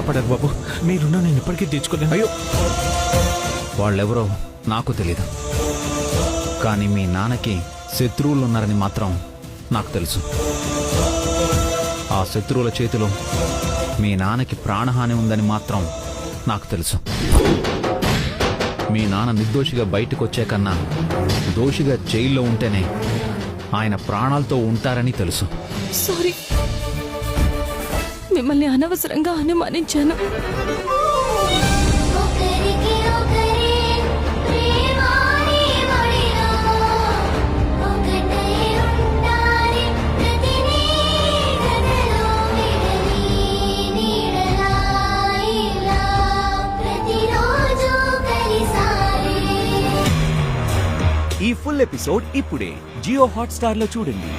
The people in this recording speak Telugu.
కాపాడారు బాబు. మీరున్నా నేను ఇప్పటికీ తీర్చుకోలేను. అయ్యో, వాళ్ళెవరో నాకు తెలీదు, కానీ మీ నాన్నకి శత్రువులున్నారని మాత్రం నాకు తెలుసు. ఆ శత్రువుల చేతిలో మీ నాన్నకి ప్రాణహాని ఉందని మాత్రం నాకు తెలుసు. మీ నాన్న నిర్దోషిగా బయటకు వచ్చే కన్నా దోషిగా జైల్లో ఉంటేనే ఆయన ప్రాణాలతో ఉంటారని తెలుసు. సారీ, మిమ్మల్ని అనవసరంగా అనుమానించాను. ఈ ఫుల్ ఎపిసోడ్ ఇప్పుడే జియో హాట్‌స్టార్ లో చూడండి.